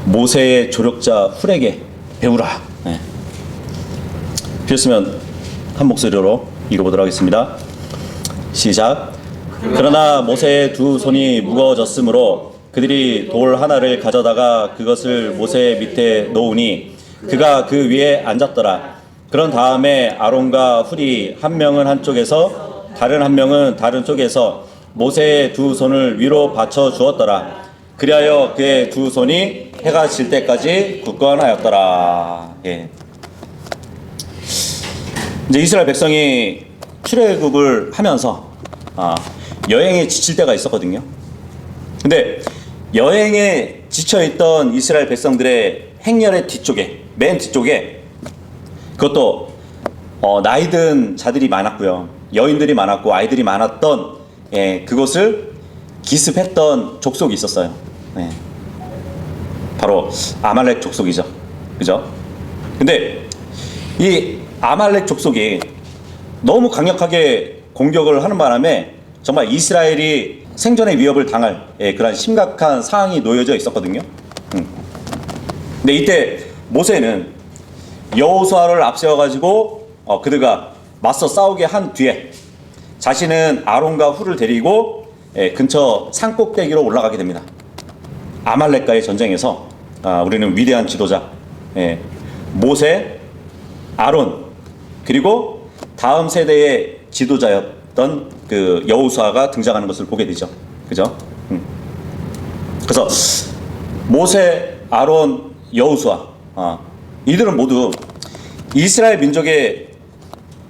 모세의 조력자 훌에게 배우라. 네. 비었으면 한 목소리로 읽어보도록 하겠습니다. 시작. 그러나 모세의 두 손이 무거워졌으므로 그들이 돌 하나를 가져다가 그것을 모세 밑에 놓으니 그가 그 위에 앉았더라. 그런 다음에 아론과 훌이 한 명은 한쪽에서 다른 한 명은 다른 쪽에서 모세의 두 손을 위로 받쳐 주었더라. 그리하여 그의 두 손이 해가 질 때까지 굳건하였더라. 예. 이제 이스라엘 백성이 출애굽을 하면서 여행에 지칠 때가 있었거든요. 근데 여행에 지쳐있던 이스라엘 백성들의 행렬의 뒤쪽에, 맨 뒤쪽에 그것도 나이 든 자들이 많았고요. 여인들이 많았고 아이들이 많았던 그것을 기습했던 족속이 있었어요. 바로 아말렉 족속이죠. 그죠? 근데 이 아말렉 족속이 너무 강력하게 공격을 하는 바람에 정말 이스라엘이 생존의 위협을 당할 그런 심각한 상황이 놓여져 있었거든요. 근데 이때 모세는 여호수아를 앞세워가지고 그들과 맞서 싸우게 한 뒤에 자신은 아론과 훌을 데리고 근처 산꼭대기로 올라가게 됩니다. 아말렉과의 전쟁에서 우리는 위대한 지도자 모세, 아론 그리고 다음 세대의 지도자였던 그 여호수아가 등장하는 것을 보게 되죠. 그죠? 그래서 모세, 아론, 여호수아 이들은 모두 이스라엘 민족의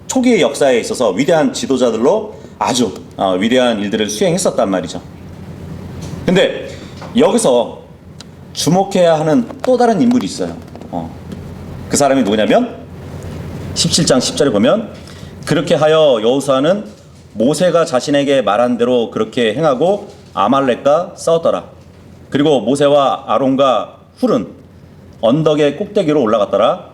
초기의 역사에 있어서 위대한 지도자들로 아주 위대한 일들을 수행했었단 말이죠. 근데 여기서 주목해야 하는 또 다른 인물이 있어요. 그 사람이 누구냐면 17장 10절에 보면 그렇게 하여 여호수아는 모세가 자신에게 말한 대로 그렇게 행하고 아말렉과 싸웠더라. 그리고 모세와 아론과 훌은 언덕의 꼭대기로 올라갔더라.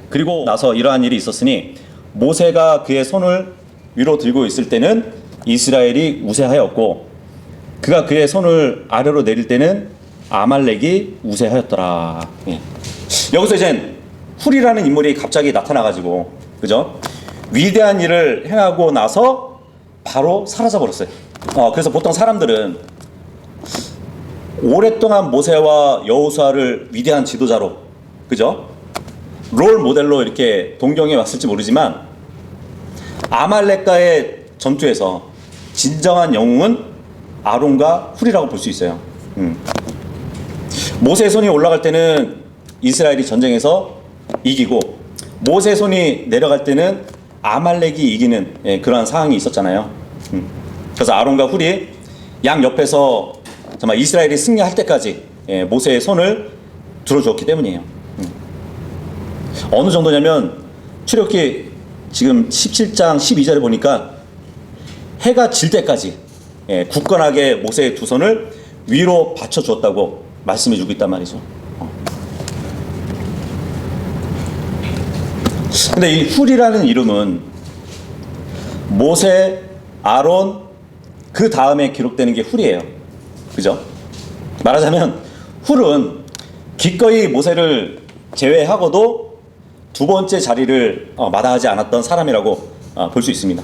그리고 나서 이러한 일이 있었으니 모세가 그의 손을 위로 들고 있을 때는 이스라엘이 우세하였고 그가 그의 손을 아래로 내릴 때는 아말렉이 우세하였더라. 여기서 이제 훌이라는 인물이 갑자기 나타나가지고 그죠? 위대한 일을 행하고 나서 바로 사라져 버렸어요. 그래서 보통 사람들은 오랫동안 모세와 여호수아를 위대한 지도자로 그죠? 롤 모델로 이렇게 동경해 왔을지 모르지만 아말렉과의 전투에서 진정한 영웅은 아론과 훌이라고 볼 수 있어요. 모세의 손이 올라갈 때는 이스라엘이 전쟁에서 이기고 모세의 손이 내려갈 때는 아말렉이 이기는 그러한 상황이 있었잖아요. 그래서 아론과 훌이 양 옆에서 정말 이스라엘이 승리할 때까지 모세의 손을 들어주었기 때문이에요. 어느 정도냐면 출애굽기 지금 17장 12절에 보니까 해가 질 때까지 굳건하게 모세의 두 손을 위로 받쳐주었다고 말씀해주고 있단 말이죠. 근데 이 훌이라는 이름은 모세, 아론 그 다음에 기록되는 게 훌이에요. 그죠? 말하자면 훌은 기꺼이 모세를 제외하고도 두 번째 자리를 마다하지 않았던 사람이라고 볼 수 있습니다.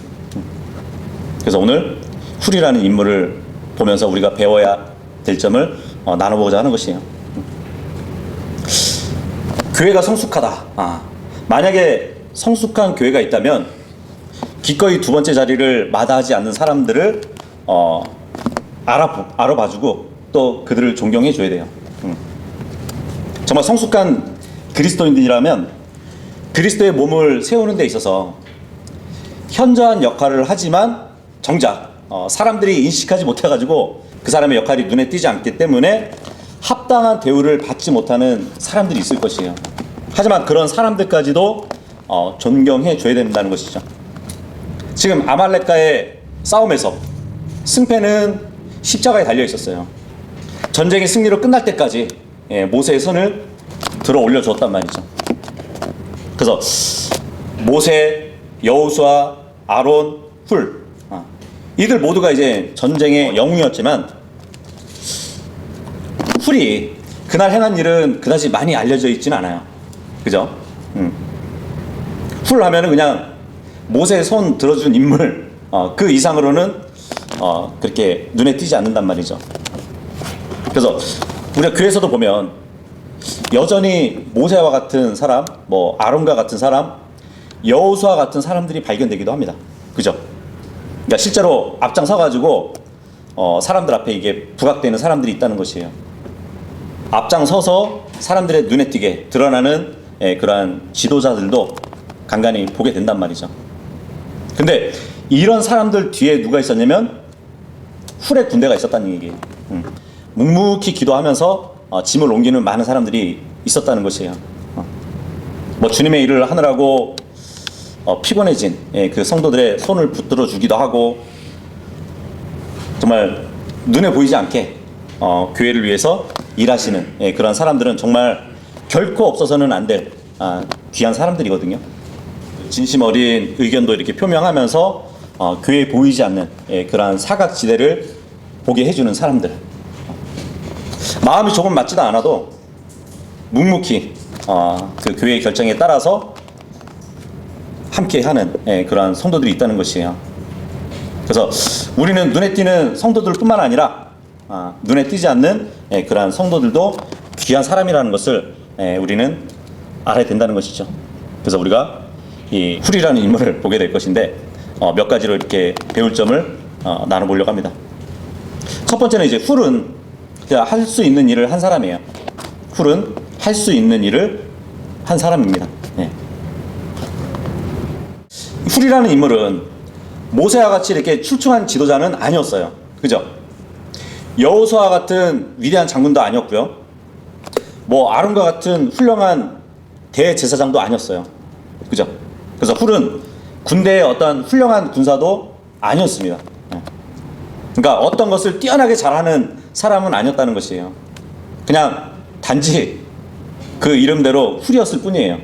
그래서 오늘 훌이라는 인물을 보면서 우리가 배워야 될 점을 나눠보고자 하는 것이에요. 교회가 성숙하다. 만약에 성숙한 교회가 있다면 기꺼이 두 번째 자리를 마다하지 않는 사람들을 알아봐주고 또 그들을 존경해 줘야 돼요. 정말 성숙한 그리스도인들이라면 그리스도의 몸을 세우는 데 있어서 현저한 역할을 하지만 정작 사람들이 인식하지 못해가지고 그 사람의 역할이 눈에 띄지 않기 때문에 합당한 대우를 받지 못하는 사람들이 있을 것이에요. 하지만 그런 사람들까지도 존경해 줘야 된다는 것이죠. 지금 아말렉과의 싸움에서 승패는 십자가에 달려 있었어요. 전쟁의 승리로 끝날 때까지 모세의 손을 들어 올려줬단 말이죠. 그래서 모세, 여호수아, 아론, 훌 이들 모두가 이제 전쟁의 영웅이었지만 훌이 그날 행한 일은 그다지 많이 알려져 있지는 않아요. 그죠? 훌 하면은 그냥 모세의 손 들어준 인물, 그 이상으로는 그렇게 눈에 띄지 않는단 말이죠. 그래서 우리가 교회에서도 보면 여전히 모세와 같은 사람, 뭐 아론과 같은 사람, 여호수아 같은 사람들이 발견되기도 합니다. 그죠? 그러니까 실제로 앞장서가지고 사람들 앞에 이게 부각되는 사람들이 있다는 것이에요. 앞장서서 사람들의 눈에 띄게 드러나는 그러한 지도자들도 간간히 보게 된단 말이죠. 근데 이런 사람들 뒤에 누가 있었냐면 훌의 군대가 있었다는 얘기예요. 묵묵히 기도하면서 짐을 옮기는 많은 사람들이 있었다는 것이에요. 뭐 주님의 일을 하느라고 피곤해진 그 성도들의 손을 붙들어 주기도 하고, 정말 눈에 보이지 않게 교회를 위해서 일하시는 그런 사람들은 정말 결코 없어서는 안 될 귀한 사람들이거든요. 진심 어린 의견도 이렇게 표명하면서 교회에 보이지 않는 그러한 사각지대를 보게 해주는 사람들, 마음이 조금 맞지도 않아도 묵묵히 그 교회의 결정에 따라서 함께하는 그러한 성도들이 있다는 것이에요. 그래서 우리는 눈에 띄는 성도들뿐만 아니라 눈에 띄지 않는 그러한 성도들도 귀한 사람이라는 것을 우리는 알아야 된다는 것이죠. 그래서 우리가 이 훌이라는 인물을 보게 될 것인데 몇 가지로 이렇게 배울 점을 나눠보려고 합니다. 첫 번째는 이제 훌은 할 수 있는 일을 한 사람이에요. 훌은 할 수 있는 일을 한 사람입니다. 훌이라는 인물은 모세와 같이 이렇게 출중한 지도자는 아니었어요. 그죠? 여호수아 같은 위대한 장군도 아니었고요. 뭐 아론과 같은 훌륭한 대제사장도 아니었어요. 그죠? 그래서 훌은 군대의 어떤 훌륭한 군사도 아니었습니다. 그러니까 어떤 것을 뛰어나게 잘하는 사람은 아니었다는 것이에요. 그냥 단지 그 이름대로 훌이었을 뿐이에요.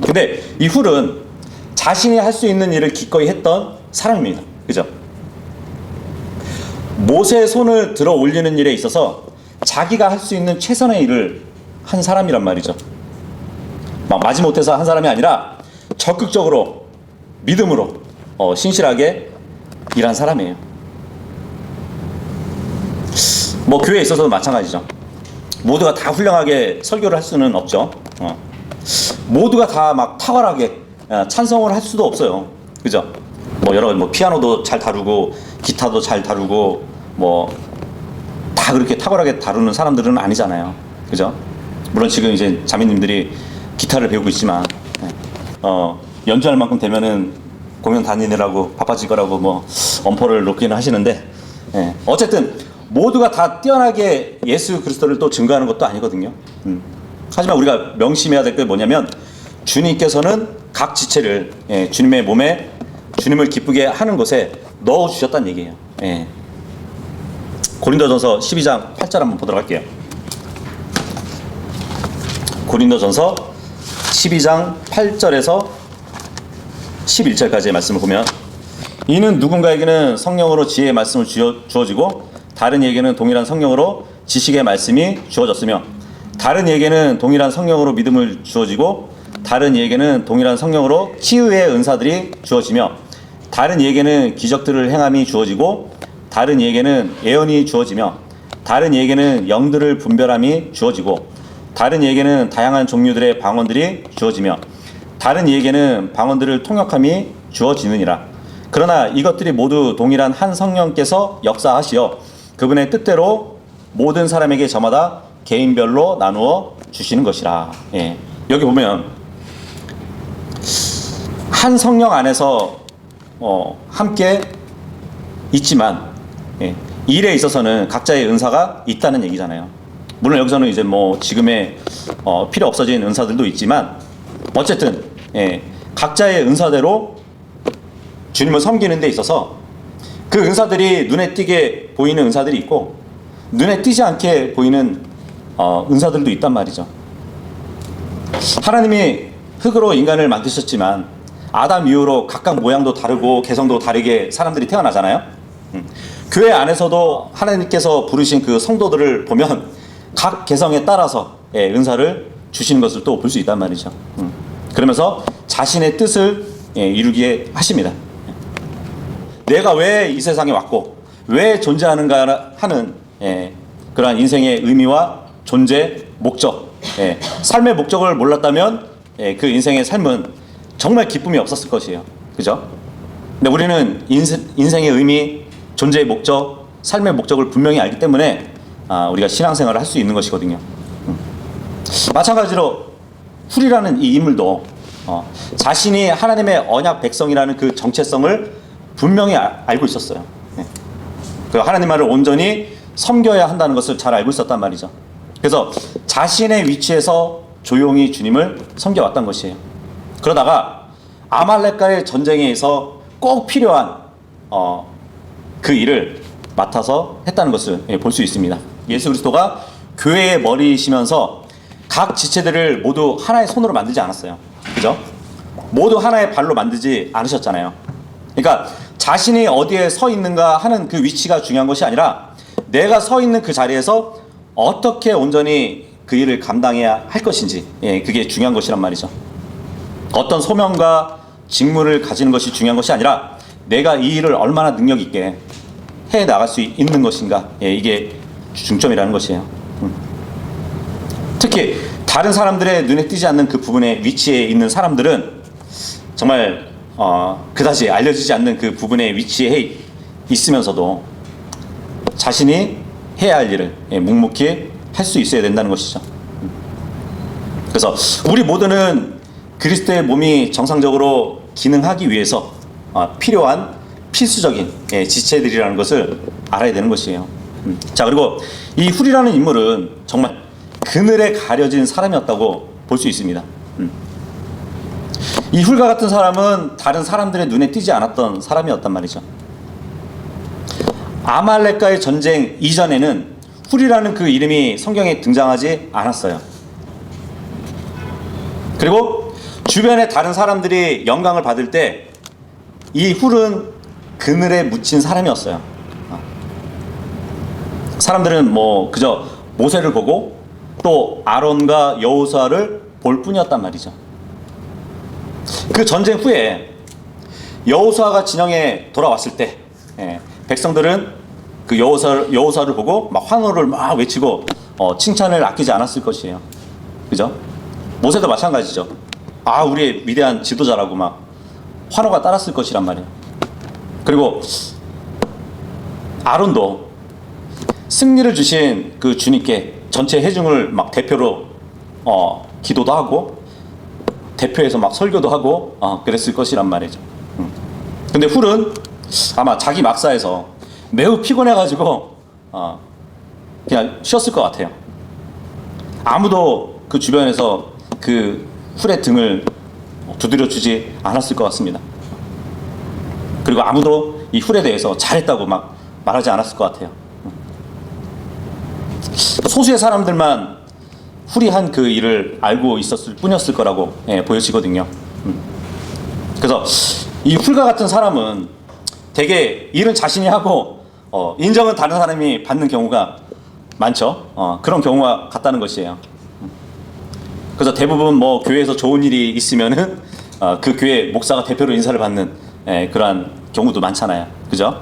근데 이 훌은 자신이 할 수 있는 일을 기꺼이 했던 사람입니다. 그죠? 모세의 손을 들어 올리는 일에 있어서 자기가 할 수 있는 최선의 일을 한 사람이란 말이죠. 막 마지못해서 한 사람이 아니라 적극적으로 믿음으로 신실하게 일한 사람이에요. 뭐 교회에 있어서도 마찬가지죠. 모두가 다 훌륭하게 설교를 할 수는 없죠. 모두가 다 막 탁월하게 찬성을 할 수도 없어요. 그죠? 뭐 여러 뭐 피아노도 잘 다루고 기타도 잘 다루고 뭐 다 그렇게 탁월하게 다루는 사람들은 아니잖아요. 그죠? 물론 지금 이제 자매님들이 기타를 배우고 있지만 연주할 만큼 되면은 공연 다니느라고 바빠질 거라고 뭐 엄포를 놓기는 하시는데, 어쨌든 모두가 다 뛰어나게 예수 그리스도를 또 증거하는 것도 아니거든요. 하지만 우리가 명심해야 될 게 뭐냐면 주님께서는 각 지체를 주님의 몸에 주님을 기쁘게 하는 것에 넣어주셨다는 얘기예요. 고린도전서 12장 8절 한번 보도록 할게요. 고린도전서 12장 8절에서 11절까지의 말씀을 보면, 이는 누군가에게는 성령으로 지혜의 말씀을 주어지고 다른 이에게는 동일한 성령으로 지식의 말씀이 주어졌으며 다른 이에게는 동일한 성령으로 믿음을 주어지고 다른 이에게는 동일한 성령으로 치유의 은사들이 주어지며 다른 이에게는 기적들을 행함이 주어지고 다른 이에게는 예언이 주어지며 다른 이에게는 영들을 분별함이 주어지고 다른 이에게는 다양한 종류들의 방언들이 주어지며 다른 이에게는 방언들을 통역함이 주어지느니라. 그러나 이것들이 모두 동일한 한 성령께서 역사하시어 그분의 뜻대로 모든 사람에게 저마다 개인별로 나누어 주시는 것이라. 여기 보면 한 성령 안에서 함께 있지만 일에 있어서는 각자의 은사가 있다는 얘기잖아요. 물론 여기서는 이제 뭐 지금의 필요 없어진 은사들도 있지만 어쨌든 각자의 은사대로 주님을 섬기는 데 있어서 그 은사들이 눈에 띄게 보이는 은사들이 있고 눈에 띄지 않게 보이는 은사들도 있단 말이죠. 하나님이 흙으로 인간을 만드셨지만 아담 이후로 각각 모양도 다르고 개성도 다르게 사람들이 태어나잖아요. 교회 안에서도 하나님께서 부르신 그 성도들을 보면 각 개성에 따라서 은사를 주시는 것을 또 볼 수 있단 말이죠. 그러면서 자신의 뜻을 이루게 하십니다. 내가 왜 이 세상에 왔고 왜 존재하는가 하는 그러한 인생의 의미와 존재, 목적, 삶의 목적을 몰랐다면 그 인생의 삶은 정말 기쁨이 없었을 것이에요. 그죠? 근데 우리는 인생의 의미, 존재의 목적, 삶의 목적을 분명히 알기 때문에 우리가 신앙생활을 할 수 있는 것이거든요. 마찬가지로 훌이라는 이 인물도 자신이 하나님의 언약 백성이라는 그 정체성을 분명히 알고 있었어요. 그 하나님 말을 온전히 섬겨야 한다는 것을 잘 알고 있었단 말이죠. 그래서 자신의 위치에서 조용히 주님을 섬겨왔던 것이에요. 그러다가 아말렉과의 전쟁에서 꼭 필요한 그 일을 맡아서 했다는 것을 볼 수 있습니다. 예수 그리스도가 교회의 머리이시면서 각 지체들을 모두 하나의 손으로 만들지 않았어요. 그죠? 모두 하나의 발로 만들지 않으셨잖아요. 그러니까 자신이 어디에 서 있는가 하는 그 위치가 중요한 것이 아니라 내가 서 있는 그 자리에서 어떻게 온전히 그 일을 감당해야 할 것인지, 그게 중요한 것이란 말이죠. 어떤 소명과 직무를 가지는 것이 중요한 것이 아니라 내가 이 일을 얼마나 능력 있게 해 나갈 수 있는 것인가, 이게 중점이라는 것이에요. 특히 다른 사람들의 눈에 띄지 않는 그 부분에 위치에 있는 사람들은 정말 그다지 알려지지 않는 그 부분에 위치해 있으면서도 자신이 해야 할 일을 묵묵히 할 수 있어야 된다는 것이죠. 그래서 우리 모두는 그리스도의 몸이 정상적으로 기능하기 위해서 필요한 필수적인 지체들이라는 것을 알아야 되는 것이에요. 자, 그리고 이 훌이라는 인물은 정말 그늘에 가려진 사람이었다고 볼 수 있습니다. 이 훌과 같은 사람은 다른 사람들의 눈에 띄지 않았던 사람이었단 말이죠. 아말렉과의 전쟁 이전에는 훌이라는 그 이름이 성경에 등장하지 않았어요. 그리고 주변의 다른 사람들이 영광을 받을 때 이 훌은 그늘에 묻힌 사람이었어요. 사람들은 뭐 그저 모세를 보고 또 아론과 여호수아를 볼 뿐이었단 말이죠. 그 전쟁 후에 여호수아가 진영에 돌아왔을 때 백성들은 그 여호수아를 보고 막 환호를 막 외치고 칭찬을 아끼지 않았을 것이에요. 그죠? 모세도 마찬가지죠. 우리의 위대한 지도자라고 막 환호가 따랐을 것이란 말이에요. 그리고 아론도 승리를 주신 그 주님께 전체 회중을 막 대표로 기도도 하고 대표해서 막 설교도 하고 그랬을 것이란 말이죠. 근데 훌은 아마 자기 막사에서 매우 피곤해가지고 그냥 쉬었을 것 같아요. 아무도 그 주변에서 그 훌의 등을 두드려 주지 않았을 것 같습니다. 그리고 아무도 이 훌에 대해서 잘했다고 막 말하지 않았을 것 같아요. 소수의 사람들만 훌이 한 그 일을 알고 있었을 뿐이었을 거라고 보여지거든요. 그래서 이 훌과 같은 사람은 되게 일은 자신이 하고 인정은 다른 사람이 받는 경우가 많죠. 그런 경우가 같다는 것이에요. 그래서 대부분 뭐 교회에서 좋은 일이 있으면은 그 교회 목사가 대표로 인사를 받는 그러한 경우도 많잖아요. 그죠?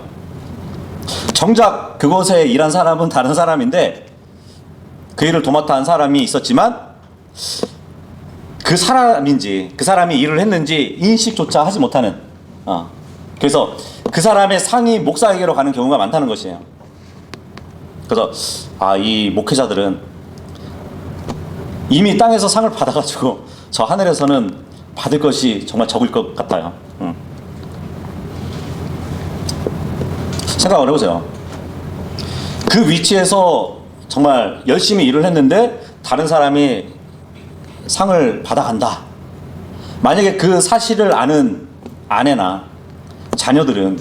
정작 그곳에 일한 사람은 다른 사람인데 그 일을 도맡아 한 사람이 있었지만 그 사람인지 그 사람이 일을 했는지 인식조차 하지 못하는 그래서 그 사람의 상이 목사에게로 가는 경우가 많다는 것이에요. 그래서 이 목회자들은 이미 땅에서 상을 받아가지고 저 하늘에서는 받을 것이 정말 적을 것 같아요. 생각을 해보세요. 그 위치에서 정말 열심히 일을 했는데 다른 사람이 상을 받아간다. 만약에 그 사실을 아는 아내나 자녀들은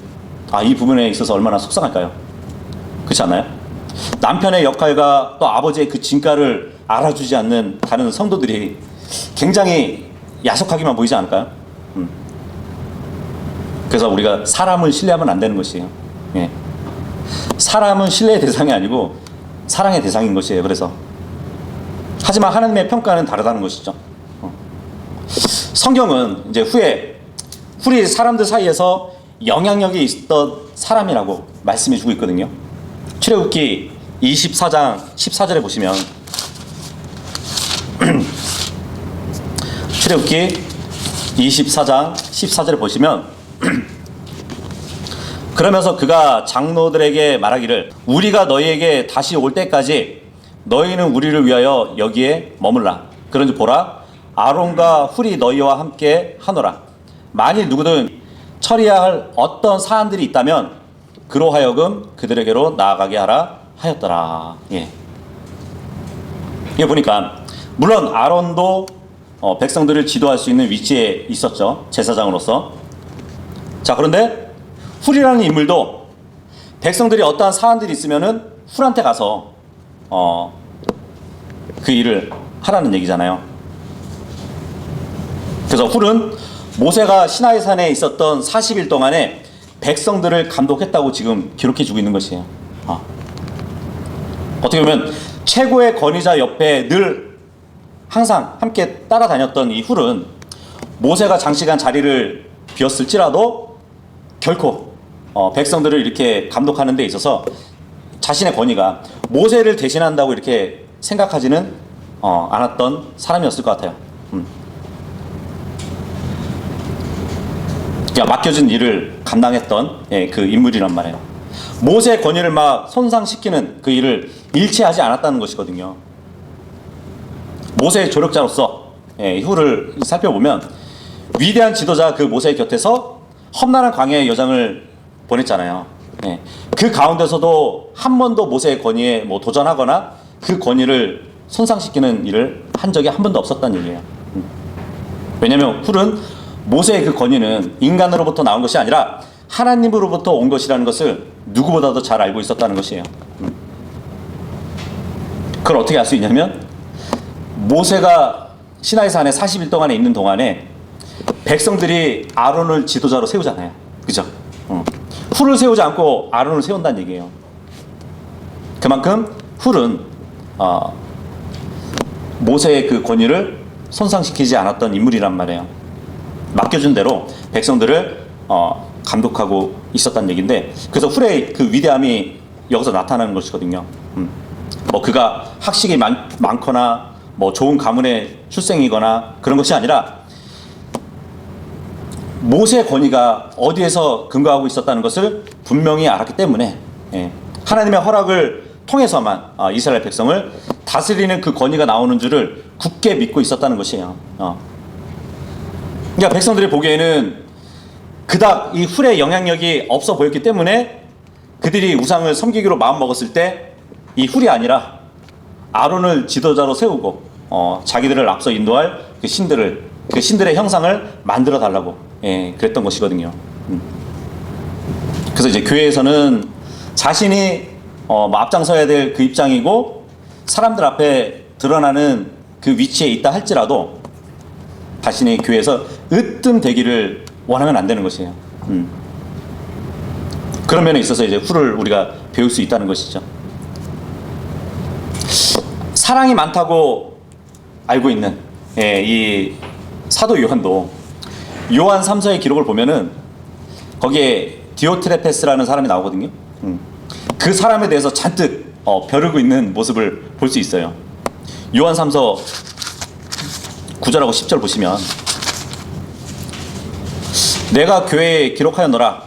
이 부분에 있어서 얼마나 속상할까요? 그렇지 않나요? 남편의 역할과 또 아버지의 그 진가를 알아주지 않는 다른 성도들이 굉장히 야속하기만 보이지 않을까요? 그래서 우리가 사람을 신뢰하면 안 되는 것이에요. 사람은 신뢰의 대상이 아니고 사랑의 대상인 것이에요. 그래서 하지만 하나님의 평가는 다르다는 것이죠. 성경은 이제 후에 훌이 사람들 사이에서 영향력이 있었던 사람이라고 말씀해 주고 있거든요. 출애굽기 24장 14절에 보시면 출애굽기 24장 14절에 보시면 그러면서 그가 장로들에게 말하기를 우리가 너희에게 다시 올 때까지 너희는 우리를 위하여 여기에 머물라. 그런지 보라 아론과 훌이 너희와 함께 하노라. 만일 누구든 처리해야 할 어떤 사안들이 있다면 그로 하여금 그들에게로 나아가게 하라 하였더라. 예. 이게 보니까 물론 아론도 백성들을 지도할 수 있는 위치에 있었죠. 제사장으로서. 자, 그런데 훌이라는 인물도 백성들이 어떠한 사안들이 있으면은 훌한테 가서 그 일을 하라는 얘기잖아요. 그래서 훌은 모세가 시나이 산에 있었던 40일 동안에 백성들을 감독했다고 지금 기록해 주고 있는 것이에요. 어떻게 보면 최고의 권위자 옆에 늘 항상 함께 따라다녔던 이 훌은 모세가 장시간 자리를 비웠을지라도 결코 백성들을 이렇게 감독하는 데 있어서 자신의 권위가 모세를 대신한다고 이렇게 생각하지는 않았던 사람이었을 것 같아요. 맡겨진 일을 감당했던 그 인물이란 말이에요. 모세의 권위를 막 손상시키는 그 일을 일치하지 않았다는 것이거든요. 모세의 조력자로서 훌을 살펴보면 위대한 지도자 그 모세의 곁에서 험난한 광야의 여정을 보냈잖아요. 그 가운데서도 한 번도 모세의 권위에 도전하거나 그 권위를 손상시키는 일을 한 적이 한 번도 없었다는 얘기예요. 왜냐하면 훌은 모세의 그 권위는 인간으로부터 나온 것이 아니라 하나님으로부터 온 것이라는 것을 누구보다도 잘 알고 있었다는 것이에요. 그걸 어떻게 알 수 있냐면 모세가 시나이 산에 40일 동안에 있는 동안에 백성들이 아론을 지도자로 세우잖아요. 그죠? 훌을 세우지 않고 아론을 세운다는 얘기예요. 그만큼 훌은 모세의 그 권위를 손상시키지 않았던 인물이란 말이에요. 맡겨준 대로 백성들을 감독하고 있었다는 얘기인데, 그래서 훌의 그 위대함이 여기서 나타나는 것이거든요. 그가 학식이 많거나 좋은 가문의 출생이거나 그런 것이 아니라 모세의 권위가 어디에서 근거하고 있었다는 것을 분명히 알았기 때문에 하나님의 허락을 통해서만 이스라엘 백성을 다스리는 그 권위가 나오는 줄을 굳게 믿고 있었다는 것이에요. 그러니까 백성들이 보기에는 그닥 이 훌의 영향력이 없어 보였기 때문에 그들이 우상을 섬기기로 마음먹었을 때 이 훌이 아니라 아론을 지도자로 세우고 자기들을 앞서 인도할 그 신들의 형상을 만들어 달라고 그랬던 것이거든요. 그래서 이제 교회에서는 자신이 앞장서야 될 그 입장이고 사람들 앞에 드러나는 그 위치에 있다 할지라도 자신이 교회에서 으뜸되기를 원하면 안 되는 것이에요. 그런 면에 있어서 이제 훌을 우리가 배울 수 있다는 것이죠. 사랑이 많다고 알고 있는 이 사도 요한도 요한 3서의 기록을 보면은 거기에 디오트레페스라는 사람이 나오거든요. 그 사람에 대해서 잔뜩 벼르고 있는 모습을 볼 수 있어요. 요한 3서 9절하고 10절 보시면 내가 교회에 기록하였노라.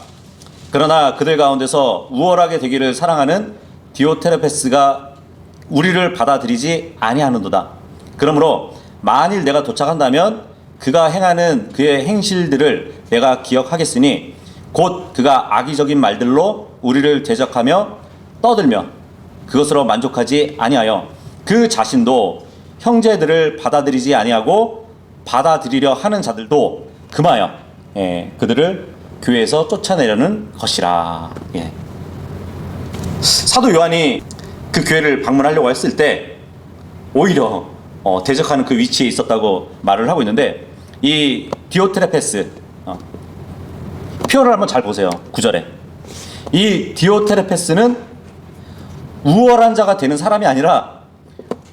그러나 그들 가운데서 우월하게 되기를 사랑하는 디오트레페스가 우리를 받아들이지 아니하는도다. 그러므로 만일 내가 도착한다면 그가 행하는 그의 행실들을 내가 기억하겠으니 곧 그가 악의적인 말들로 우리를 대적하며 떠들며 그것으로 만족하지 아니하여 그 자신도 형제들을 받아들이지 아니하고 받아들이려 하는 자들도 금하여 그들을 교회에서 쫓아내려는 것이라. 사도 요한이 그 교회를 방문하려고 했을 때 오히려 대적하는 그 위치에 있었다고 말을 하고 있는데, 이 디오트레페스 표현을 한번 잘 보세요. 9절에 이 디오트레페스는 우월한 자가 되는 사람이 아니라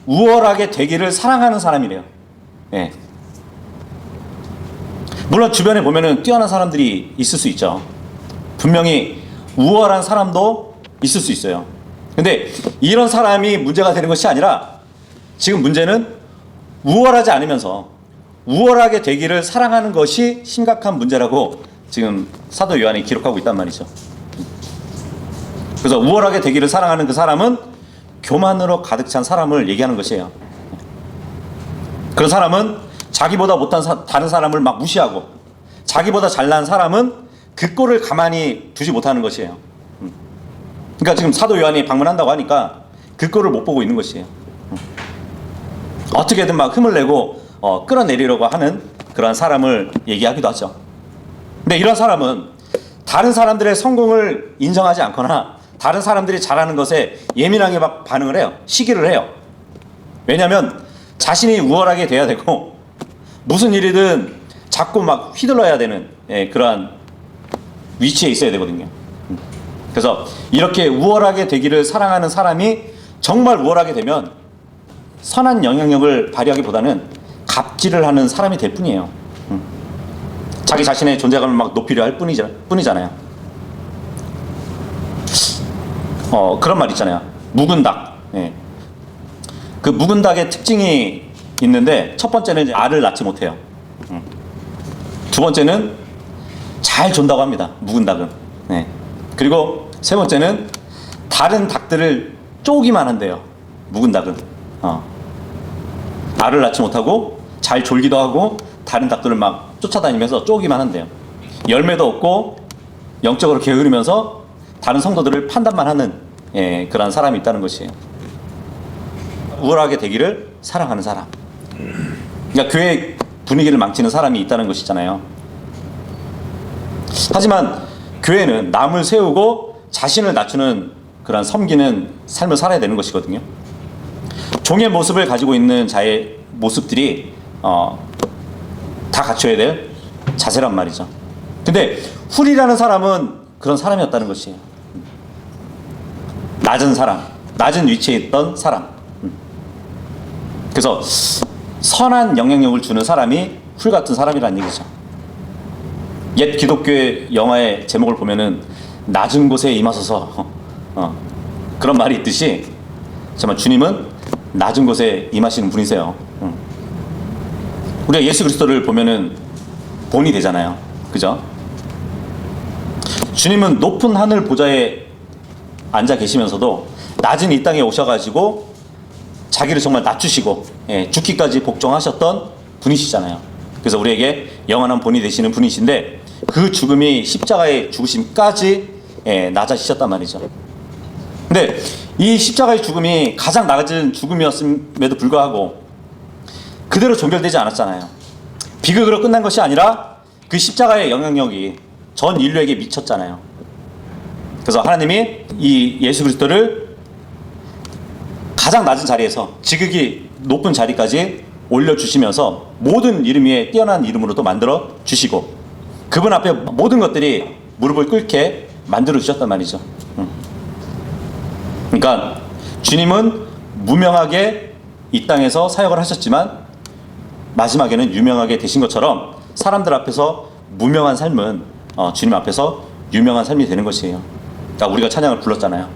우월하게 되기를 사랑하는 사람이래요. 예. 물론 주변에 보면은 뛰어난 사람들이 있을 수 있죠. 분명히 우월한 사람도 있을 수 있어요. 근데 이런 사람이 문제가 되는 것이 아니라 지금 문제는 우월하지 않으면서 우월하게 되기를 사랑하는 것이 심각한 문제라고 지금 사도 요한이 기록하고 있단 말이죠. 그래서 우월하게 되기를 사랑하는 그 사람은 교만으로 가득 찬 사람을 얘기하는 것이에요. 그런 사람은 자기보다 못한 다른 사람을 막 무시하고 자기보다 잘난 사람은 그 꼴을 가만히 두지 못하는 것이에요. 그러니까 지금 사도 요한이 방문한다고 하니까 그 꼴을 못 보고 있는 것이에요. 어떻게든 막 힘을 내고 끌어내리려고 하는 그런 사람을 얘기하기도 하죠. 근데 이런 사람은 다른 사람들의 성공을 인정하지 않거나 다른 사람들이 잘하는 것에 예민하게 막 반응을 해요. 시기를 해요. 왜냐하면 자신이 우월하게 돼야 되고 무슨 일이든 자꾸 막 휘둘러야 되는 그러한 위치에 있어야 되거든요. 그래서 이렇게 우월하게 되기를 사랑하는 사람이 정말 우월하게 되면 선한 영향력을 발휘하기보다는 갑질을 하는 사람이 될 뿐이에요. 자기 자신의 존재감을 막 높이려 할 뿐이잖아요. 그런 말 있잖아요. 묵은 닭. 예. 그 묵은 닭의 특징이 있는데 첫 번째는 이제 알을 낳지 못해요. 두 번째는 잘 존다고 합니다. 묵은 닭은. 예. 그리고 세 번째는 다른 닭들을 쪼기만 한대요. 묵은 닭은. 알을 낳지 못하고 잘 졸기도 하고 다른 닭들을 막 쫓아다니면서 쪼기만 한대요. 열매도 없고 영적으로 게으르면서 다른 성도들을 판단만 하는 그런 사람이 있다는 것이에요. 우월하게 되기를 사랑하는 사람. 그러니까 교회 분위기를 망치는 사람이 있다는 것이잖아요. 하지만 교회는 남을 세우고 자신을 낮추는 그런 섬기는 삶을 살아야 되는 것이거든요. 종의 모습을 가지고 있는 자의 모습들이 다 갖춰야 될 자세란 말이죠. 근데 훌이라는 사람은 그런 사람이었다는 것이에요. 낮은 사람, 낮은 위치에 있던 사람. 그래서 선한 영향력을 주는 사람이 훌 같은 사람이라는 얘기죠. 옛 기독교의 영화의 제목을 보면은 낮은 곳에 임하소서 그런 말이 있듯이 정말 주님은 낮은 곳에 임하시는 분이세요. 우리가 예수 그리스도를 보면은 본이 되잖아요. 그죠? 주님은 높은 하늘 보좌에 앉아 계시면서도 낮은 이 땅에 오셔가지고 자기를 정말 낮추시고 죽기까지 복종하셨던 분이시잖아요. 그래서 우리에게 영원한 본이 되시는 분이신데 그 죽음이 십자가의 죽으심까지 낮아지셨단 말이죠. 근데 이 십자가의 죽음이 가장 낮은 죽음이었음에도 불구하고 그대로 종결되지 않았잖아요. 비극으로 끝난 것이 아니라 그 십자가의 영향력이 전 인류에게 미쳤잖아요. 그래서 하나님이 이 예수 그리스도를 가장 낮은 자리에서 지극히 높은 자리까지 올려주시면서 모든 이름 위에 뛰어난 이름으로도 만들어 주시고 그분 앞에 모든 것들이 무릎을 꿇게 만들어 주셨단 말이죠. 그러니까 주님은 무명하게 이 땅에서 사역을 하셨지만 마지막에는 유명하게 되신 것처럼 사람들 앞에서 무명한 삶은 주님 앞에서 유명한 삶이 되는 것이에요. 그러니까 우리가 찬양을 불렀잖아요.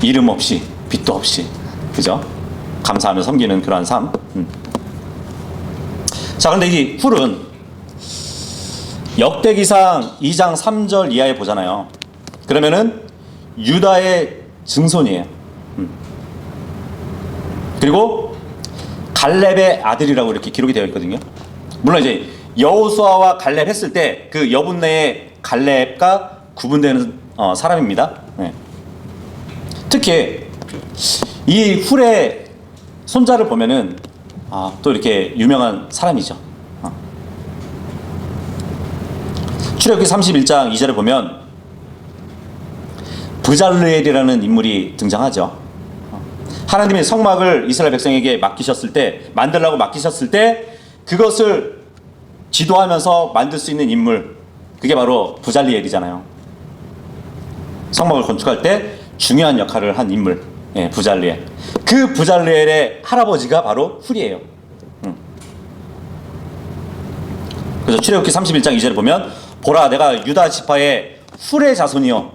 이름 없이 빛도 없이, 그죠? 감사하며 섬기는 그러한 삶. 자, 그런데 이 훌은 역대기상 2장 3절 이하에 보잖아요. 그러면은 유다의 증손이에요. 그리고 갈렙의 아들이라고 이렇게 기록이 되어 있거든요. 물론 이제 여호수아와 갈렙 했을 때 그 여분네의 갈렙과 구분되는 사람입니다. 네. 특히 이 훌의 손자를 보면은 또 이렇게 유명한 사람이죠. 출애굽기 31장 2절에 보면 브잘르엘이라는 인물이 등장하죠. 하나님이 성막을 이스라엘 백성에게 맡기셨을 때, 만들라고 맡기셨을 때 그것을 지도하면서 만들 수 있는 인물, 그게 바로 브잘리엘이잖아요. 성막을 건축할 때 중요한 역할을 한 인물. 예, 부잘리엘. 그 부잘리엘의 할아버지가 바로 훌이에요. 그래서 출애굽기 31장 2절에 보면 보라 내가 유다 지파의 훌의 자손이요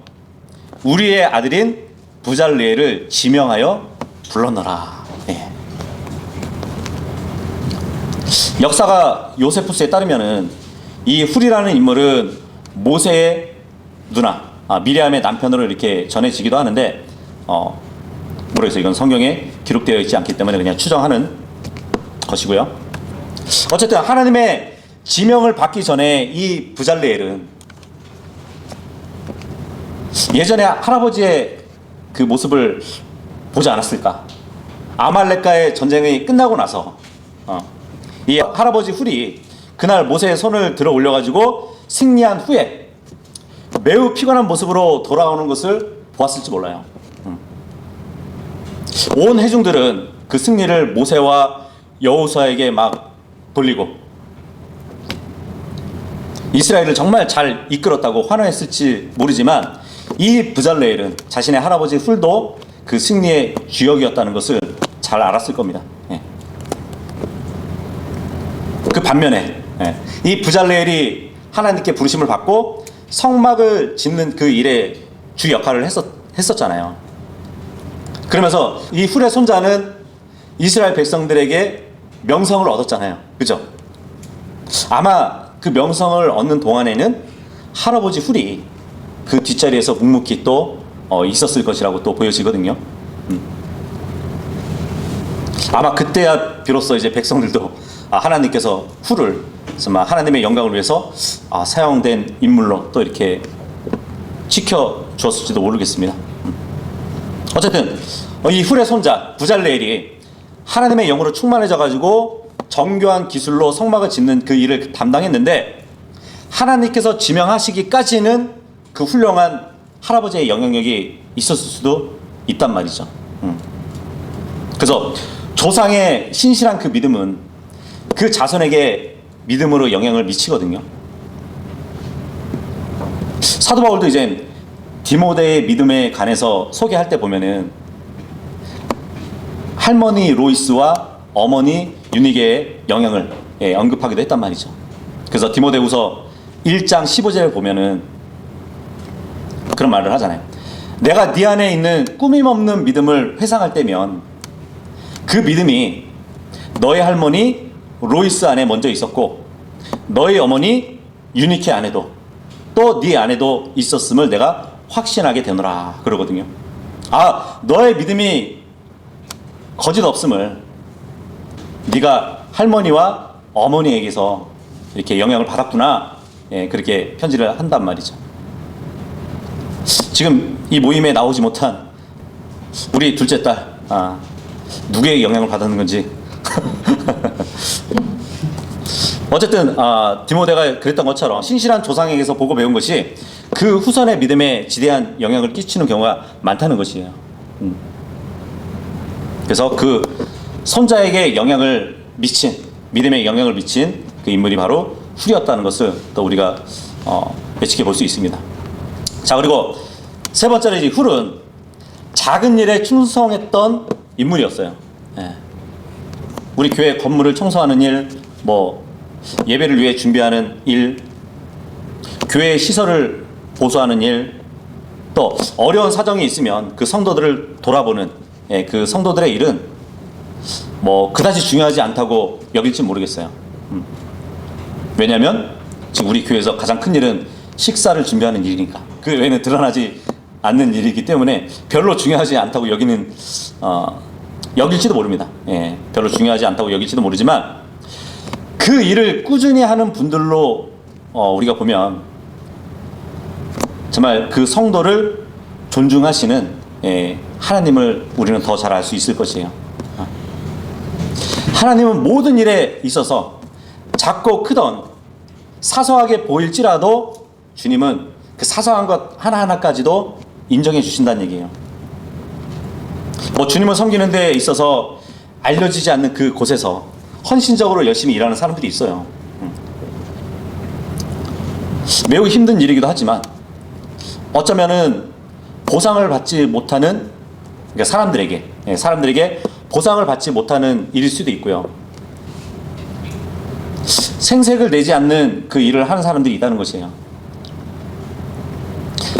우리의 아들인 부잘리엘을 지명하여 불렀노라. 예. 역사가 요세푸스에 따르면은 이 훌이라는 인물은 모세의 누나 미리암의 남편으로 이렇게 전해지기도 하는데 모르겠어요. 이건 성경에 기록되어 있지 않기 때문에 그냥 추정하는 것이고요. 어쨌든 하나님의 지명을 받기 전에 이 부잘리엘은 예전에 할아버지의 그 모습을 보지 않았을까? 아말렉과의 전쟁이 끝나고 나서 이 할아버지 훌이 그날 모세의 손을 들어 올려가지고 승리한 후에 매우 피곤한 모습으로 돌아오는 것을 보았을지 몰라요. 온 회중들은 그 승리를 모세와 여호수아에게 막 돌리고 이스라엘을 정말 잘 이끌었다고 환호했을지 모르지만 이 부잘레엘은 자신의 할아버지 훌도 그 승리의 주역이었다는 것을 잘 알았을 겁니다. 예. 그 반면에 이 부잘레엘이 하나님께 부르심을 받고 성막을 짓는 그 일에 주 역할을 했었잖아요. 그러면서 이 훌의 손자는 이스라엘 백성들에게 명성을 얻었잖아요. 그죠? 아마 그 명성을 얻는 동안에는 할아버지 훌이 그 뒷자리에서 묵묵히 또 있었을 것이라고 또 보여지거든요. 아마 그때야 비로소 이제 백성들도 하나님께서 훌을 정말 하나님의 영광을 위해서 사용된 인물로 또 이렇게 지켜주었을지도 모르겠습니다. 어쨌든 이 훌의 손자 부잘레엘이 하나님의 영으로 충만해져 가지고 정교한 기술로 성막을 짓는 그 일을 담당했는데 하나님께서 지명하시기까지는 그 훌륭한 할아버지의 영향력이 있었을 수도 있단 말이죠. 그래서 조상의 신실한 그 믿음은 그 자손에게 믿음으로 영향을 미치거든요. 사도 바울도 이제 디모데의 믿음에 관해서 소개할 때 보면은 할머니 로이스와 어머니 유니게의 영향을 언급하기도 했단 말이죠. 그래서 디모데후서 1장 15절을 보면은 그런 말을 하잖아요. 내가 네 안에 있는 꾸밈없는 믿음을 회상할 때면 그 믿음이 너의 할머니 로이스 안에 먼저 있었고 너의 어머니 유니케 안에도 또 네 안에도 있었음을 내가 확신하게 되노라 그러거든요. 너의 믿음이 거짓 없음을 네가 할머니와 어머니에게서 이렇게 영향을 받았구나. 그렇게 편지를 한단 말이죠. 지금 이 모임에 나오지 못한 우리 둘째 딸 누구의 영향을 받았는 건지 어쨌든 디모데가 그랬던 것처럼 신실한 조상에게서 보고 배운 것이 그 후손의 믿음에 지대한 영향을 끼치는 경우가 많다는 것이에요. 그래서 그 손자에게 영향을 미친 믿음에 영향을 미친 그 인물이 바로 훌이었다는 것을 또 우리가 예측해 볼 수 있습니다. 자, 그리고 세 번째로 이제 훌은 작은 일에 충성했던 인물이었어요. 우리 교회 건물을 청소하는 일, 예배를 위해 준비하는 일, 교회 시설을 보수하는 일, 또 어려운 사정이 있으면 그 성도들을 돌아보는 그 성도들의 일은 그다지 중요하지 않다고 여길지 모르겠어요. 왜냐하면 지금 우리 교회에서 가장 큰 일은 식사를 준비하는 일이니까 그 외에는 드러나지 않는 일이기 때문에 별로 중요하지 않다고 여길지도 모릅니다. 별로 중요하지 않다고 여길지도 모르지만 그 일을 꾸준히 하는 분들로 우리가 보면 정말 그 성도를 존중하시는 하나님을 우리는 더 잘 알 수 있을 것이에요. 하나님은 모든 일에 있어서 작고 크던 사소하게 보일지라도 주님은 그 사소한 것 하나하나까지도 인정해 주신다는 얘기예요. 주님을 섬기는 데 있어서 알려지지 않는 그 곳에서 헌신적으로 열심히 일하는 사람들이 있어요. 매우 힘든 일이기도 하지만 어쩌면은 보상을 받지 못하는 그러니까 사람들에게 보상을 받지 못하는 일일 수도 있고요. 생색을 내지 않는 그 일을 하는 사람들이 있다는 것이에요.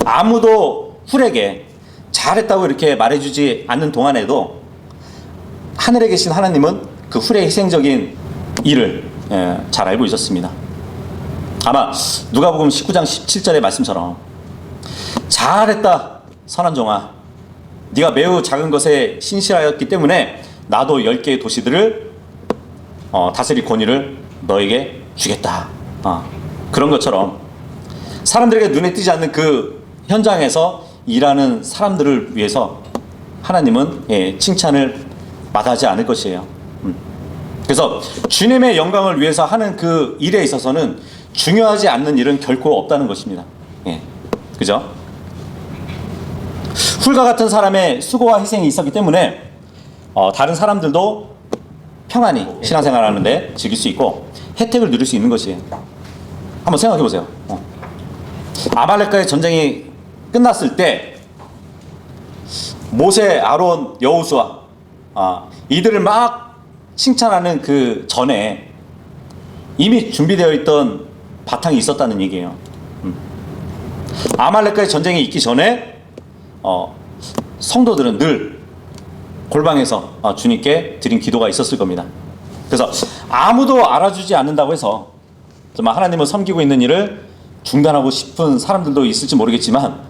아무도 훌에게 잘했다고 이렇게 말해주지 않는 동안에도 하늘에 계신 하나님은 그 훌의 희생적인 일을 잘 알고 있었습니다. 아마 누가복음 19장 17절의 말씀처럼 잘했다 선한 종아, 네가 매우 작은 것에 신실하였기 때문에 나도 10개의 도시들을 다스릴 권위를 너에게 주겠다. 그런 것처럼 사람들에게 눈에 띄지 않는 그 현장에서 일하는 사람들을 위해서 하나님은 칭찬을 마다하지 않을 것이에요. 그래서 주님의 영광을 위해서 하는 그 일에 있어서는 중요하지 않는 일은 결코 없다는 것입니다. 그죠? 훌과 같은 사람의 수고와 희생이 있었기 때문에 다른 사람들도 평안히 신앙생활을 하는데 즐길 수 있고 혜택을 누릴 수 있는 것이에요. 한번 생각해 보세요. 아말렉과의 전쟁이 끝났을 때 모세, 아론, 여호수아 이들을 막 칭찬하는 그 전에 이미 준비되어 있던 바탕이 있었다는 얘기예요. 아말렉과의 전쟁이 있기 전에 성도들은 늘 골방에서 주님께 드린 기도가 있었을 겁니다. 그래서 아무도 알아주지 않는다고 해서 정말 하나님을 섬기고 있는 일을 중단하고 싶은 사람들도 있을지 모르겠지만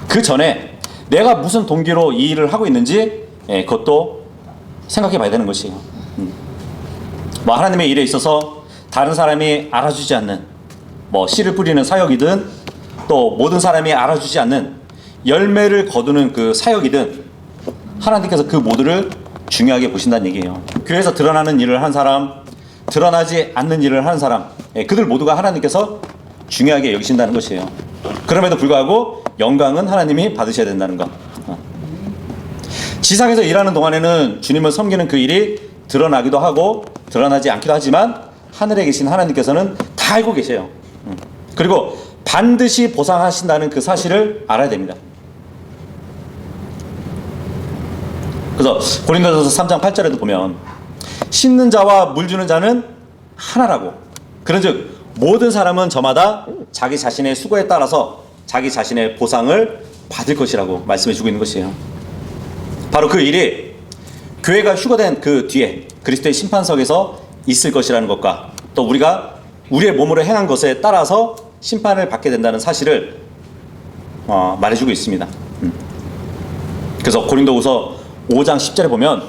그 전에 내가 무슨 동기로 이 일을 하고 있는지 그것도 생각해 봐야 되는 것이에요. 하나님의 일에 있어서 다른 사람이 알아주지 않는 씨를 뿌리는 사역이든 또 모든 사람이 알아주지 않는 열매를 거두는 그 사역이든 하나님께서 그 모두를 중요하게 보신다는 얘기예요. 교회에서 드러나는 일을 하는 사람, 드러나지 않는 일을 하는 사람, 그들 모두가 하나님께서 중요하게 여기신다는 것이에요. 그럼에도 불구하고 영광은 하나님이 받으셔야 된다는 것. 지상에서 일하는 동안에는 주님을 섬기는 그 일이 드러나기도 하고 드러나지 않기도 하지만 하늘에 계신 하나님께서는 다 알고 계세요. 그리고 반드시 보상하신다는 그 사실을 알아야 됩니다. 그래서 고린도전서 3장 8절에도 보면 심는 자와 물 주는 자는 하나라고, 그런즉 모든 사람은 저마다 자기 자신의 수고에 따라서 자기 자신의 보상을 받을 것이라고 말씀해 주고 있는 것이에요. 바로 그 일이 교회가 휴거된 그 뒤에 그리스도의 심판석에서 있을 것이라는 것과 또 우리가 우리의 몸으로 행한 것에 따라서 심판을 받게 된다는 사실을 말해주고 있습니다. 그래서 고린도후서 5장 10절에 보면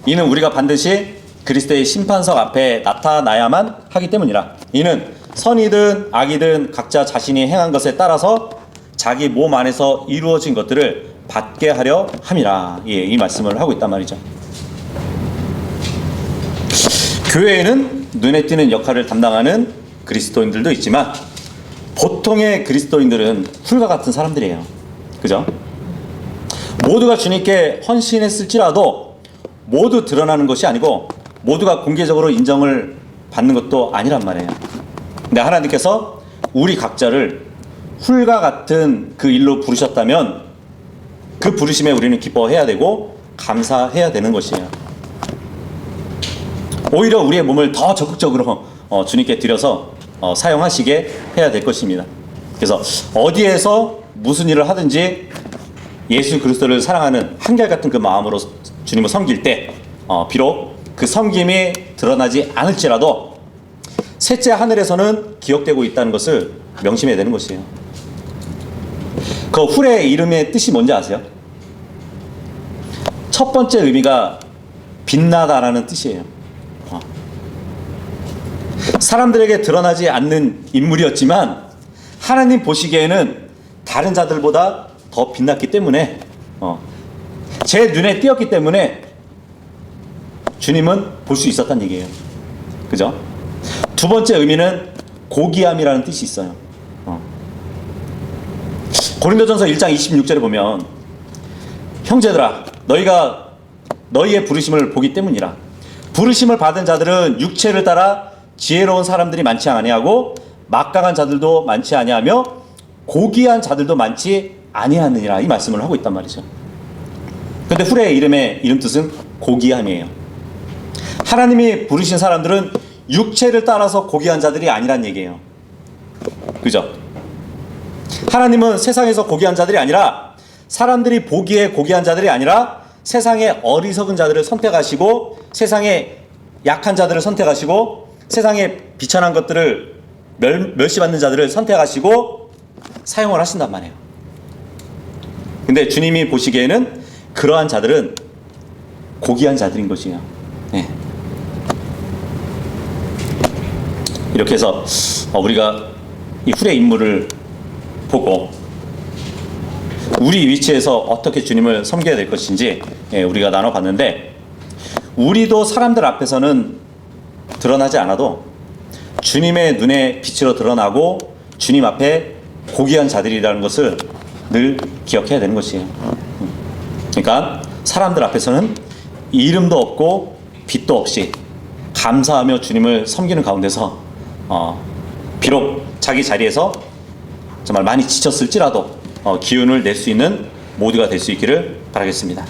이는 우리가 반드시 그리스도의 심판석 앞에 나타나야만 하기 때문이라. 이는 선이든 악이든 각자 자신이 행한 것에 따라서 자기 몸 안에서 이루어진 것들을 받게 하려 함이라. 이 말씀을 하고 있단 말이죠. 교회에는 눈에 띄는 역할을 담당하는 그리스도인들도 있지만 보통의 그리스도인들은 훌과 같은 사람들이에요. 그죠? 모두가 주님께 헌신했을지라도 모두 드러나는 것이 아니고 모두가 공개적으로 인정을 받는 것도 아니란 말이에요. 근데 하나님께서 우리 각자를 훌과 같은 그 일로 부르셨다면 그 부르심에 우리는 기뻐해야 되고 감사해야 되는 것이에요. 오히려 우리의 몸을 더 적극적으로 주님께 드려서 사용하시게 해야 될 것입니다. 그래서 어디에서 무슨 일을 하든지 예수 그리스도를 사랑하는 한결같은 그 마음으로 주님을 섬길 때 비록 그 섬김이 드러나지 않을지라도 셋째 하늘에서는 기억되고 있다는 것을 명심해야 되는 것이에요. 그 훌의 이름의 뜻이 뭔지 아세요? 첫 번째 의미가 빛나다라는 뜻이에요. 사람들에게 드러나지 않는 인물이었지만 하나님 보시기에는 다른 자들보다 더 빛났기 때문에 제 눈에 띄었기 때문에 주님은 볼 수 있었다는 얘기예요. 그죠? 두 번째 의미는 고귀함이라는 뜻이 있어요. 고린도전서 1장 26절에 보면 형제들아 너희가 너희의 부르심을 보기 때문이라. 부르심을 받은 자들은 육체를 따라 지혜로운 사람들이 많지 아니하고 막강한 자들도 많지 아니하며 고귀한 자들도 많지 아니하느니라. 이 말씀을 하고 있단 말이죠. 근데 후레의 이름 뜻은 고귀함이에요. 하나님이 부르신 사람들은 육체를 따라서 고귀한 자들이 아니란 얘기예요. 그죠? 하나님은 세상에서 고귀한 자들이 아니라, 사람들이 보기에 고귀한 자들이 아니라 세상의 어리석은 자들을 선택하시고, 세상의 약한 자들을 선택하시고, 세상의 비천한 것들을 멸시받는 자들을 선택하시고 사용을 하신단 말이에요. 근데 주님이 보시기에는 그러한 자들은 고귀한 자들인 것이에요. 네. 이렇게 해서 우리가 이 후레 인물을 보고 우리 위치에서 어떻게 주님을 섬겨야 될 것인지 우리가 나눠봤는데, 우리도 사람들 앞에서는 드러나지 않아도 주님의 눈에 빛으로 드러나고 주님 앞에 고귀한 자들이라는 것을 늘 기억해야 되는 것이에요. 그러니까 사람들 앞에서는 이름도 없고 빛도 없이 감사하며 주님을 섬기는 가운데서 비록 자기 자리에서 정말 많이 지쳤을지라도 기운을 낼 수 있는 모두가 될 수 있기를 바라겠습니다.